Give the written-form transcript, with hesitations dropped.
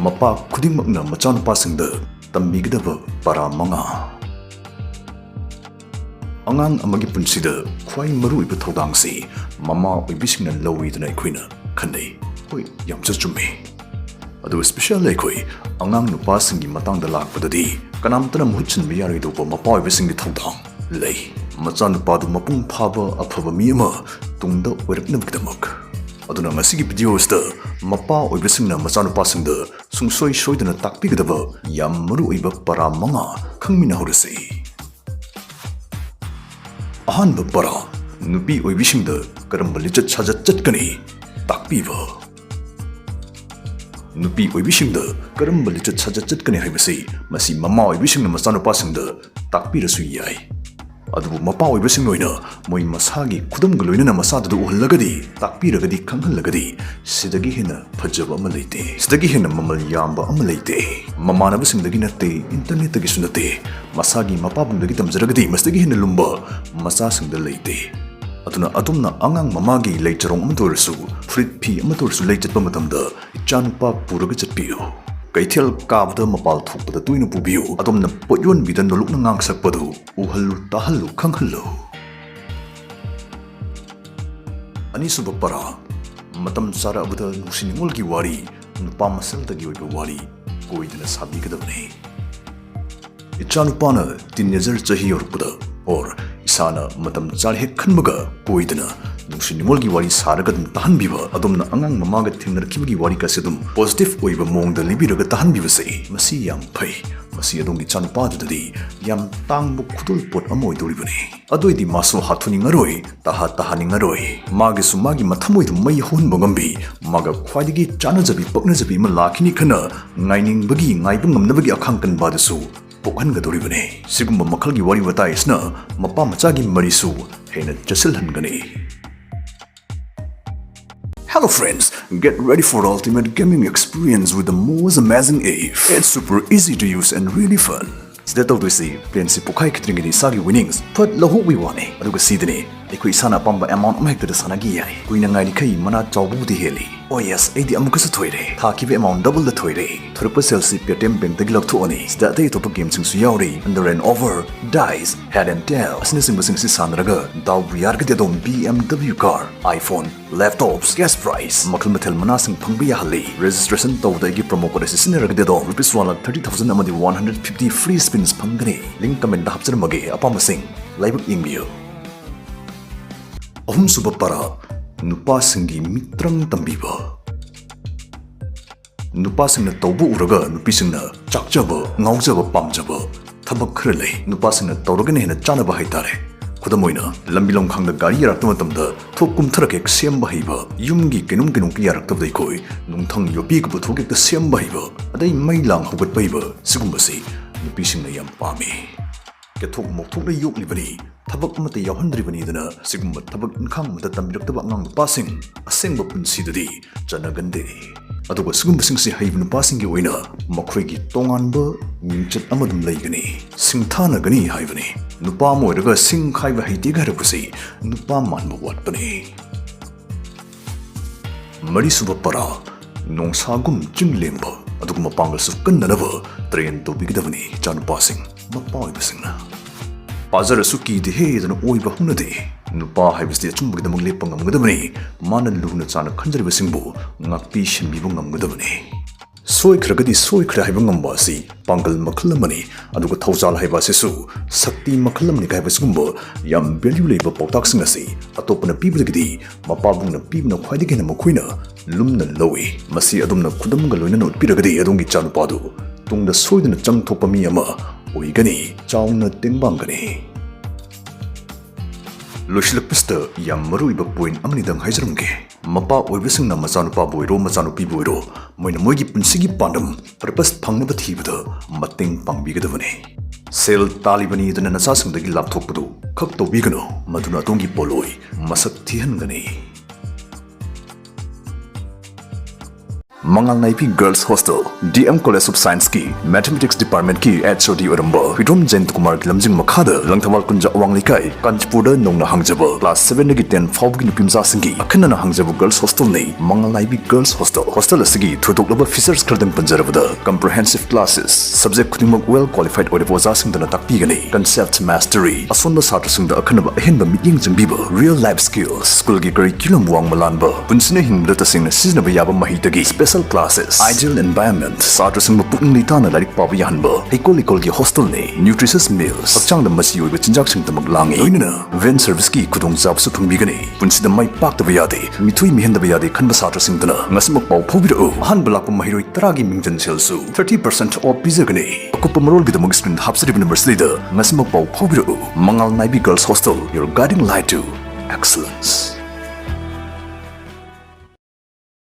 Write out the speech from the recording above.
Mapa Khudingmakna Machnupada Tambigadaba para manga. Angang amagi punsida khwai maruiba thodangsi mama oibisingna lawidna aikoina khanei hoi yam chachume adu special aikoi angang nupa singi matangda lakpadadi kanamtana muhutsin miyari dopa mapa oibisingi thodang lei Machnupada mapung phaba aphaba mi ama tungda oiraknabgidamak aduna ngasigi videosda mapa oibisingna Machnupadasingda sungsoi soidana takpigadaba yam maruiba para manga khangmina horasi ahanba para nupi oibisingda karamba lichat sajat chatkani takpiba nupi oibisingda karamba lichat sajat chatkani haibasi masi mama oibisingna Machnupadasingda takpirasu yai adubu mapa oibising loina moi masagi khudamga loina masadu uhallagadi takpiragadi khanghalagadi sidagi hena phajaba ama leite sidagi hena mamal yamba ama leite mamanabasingdagi natte internet dagi sunate masagi mapabungdagi tamjaragadi masdagi hena lumba masasingda leite aduna adumna angang mamagi leitarong amatorsu fruit phi amatorsu leichatpa matamda ichanupa puraga chatpiyo Kaithel kabda mapal thukpada tuina pubiu adomna poyon bidan nolokna ngangsakpadu uhallu tahallu khanghallu ani suba para matam sara abda nusiningolgi wari nupa masaltagi oiba wari koidna sabigadabne ichanupana teenager chahi yorpada or isana matam charhe khanmaga koidna nusiningolgi wari saraga dum tahanbiba adomna angang mamaga thingnarkibagi wari kasedum positive oiba mongda libiraga tahanbiba sei masi yam phai masi adongi Chanupadadadi yam tangbu khudul pot amoi doribani adoidi maso hathuningaroi tahaningaroi magi sumagi mathamoi dum mai honba ngambi maga khwaidigi chanajabi paknajabi ma lakhini khana ngainingbagi ngaibu ngamnabagi akhangkan badasu pokhanga doribani sigumba makhalgi wari watai isna mapa machagi marisu hena jasilhangani. Hello friends, get ready for the ultimate gaming experience with the most amazing app. It's super easy to use and really fun. Sida tawdisi plan si pokai kitringini sagi winnings phat lahu wi wane aduga sidani ekoi sana pamba amount amhekta da sanagi yai kuina ngai kai mana chawbu di heli oh yes aidi amukasu thoire thakibe amount double da thoire thorpa selsi paytm bank tagi lakthو ani sida dei topa game sing su yauri under and over dice head and tail asne sing si sanraga daw buyar ga dedom BMW car iPhone laptops gas price makal mathel manasing phangbi ya hali registration tawda gi promo code sineraga dedom ₹130,000 amadi 150 free spins phangani link comment da hapchar mage apamasing laibak ingbiyo ahum suba para nupa singi mitrang tambiba nupa singna tawbu uraga nupi singna chakjaba ngaujaba pamjaba thabak khara lei nupa singna tawragane hena chanaba haitare khudamoina lambilong khangda gari yarakta matamda thokum tharake semba haiba yumgi kenum ki yarakta dai koi nungthang yopi ku thoke ta semba haiba adai mailang hogat baiba sigumbasi nupi singna yam pami ke thok mokthok na yoklibani thabak amata yahandribani dana sigumba thabak inkhang mata tambirakta angang nupasing asengba punsidadi chanagande aduga sigumba singsi haibu nupasing gi oina makhoigi tonganba mingchat amadum leigani singthana gani haibani nupa moiraga sing khaiba haiti garapusi nupa manba watpani mari suba para nongsagum chinglemba aduga mapangal su kannanaba train to bigdavani Chanupasing mapa oibasingna Pazara suki de he than oiba hunade nupa haibasti chumbagdamag lepang ngamgadabani mana luna chana khanjariba singbu ngakpi shinbibu ngamgadabani soi khragadi soi khra haiba ngamba si pangal makhalamani aduga thawjal haiba sesu sakti makhalamni kai basgumbo yam value leiba pautak singasi atopana pibdagidi mapabungna pibna khwaidigi na makhuina lumna lowi masi adumna khudamga loina not piragadi adungi Chanupadu tungda soidana changthokpa mi ama oigani chauna tengbangani loshilapista yam maruiba point amni dang haijarumge mapa oibisingna Machnupada boiro Machanupi boiro moina moigi punsigi pandam purpose phangnaba thibada mateng pangbigadabane sel talibani dana nasasingdagi lapthokpadu khak tobigano maduna tongi poloi masak thihangani Mangal Naipi Girls Hostel, DM College of Science ki, Mathematics Department ki HOD Oramba, Hidrom Jain Kumar Lamjing Makhada, Langthamal Kunja Wanglikai, Kanchipurda Nongna Hangjaba, Class 7 nagi 10 Fawgi Nupimza Singi, Akhana Hangjaba Girls Hostel ni, Mangal Naipi Girls Hostel, Hostel Asigi, Thudoklaba Features Kardam Panjarabada, comprehensive classes, subject Khudingmak well qualified Audipoza Singdana Takpigani, concept mastery, Asonda Satrasingda Akhanaba Ahinba Meeting Jambiba, real life skills, school gi curriculum Wang Malanba, Punsina Hingdata Sing Seasonable Yaba Mahitagi, special classes, ideal environment, Satrasing Putting Litana like Papi Hanba, Equal gi hostel ni, nutritious meals, Akchang the Masiu with Jinjaksing the Maglangi, Luina, Ven Service ki Kudong Zab Sutung Bigani, Punsida Mai Pak the Bayadi, Mitui Mihinda Bayadi, Kanbasatra Singtana, Nasimak Pau Pobiro, Hanbalak Mahiro Tragi Mington Chelsu, 30% off Pizagani, Akupamarol with the Mugskin Hapsidi Numbers leader, Nasimak Pau Pobiro, Mangal Naibi Girls Hostel, your guiding light to excellence.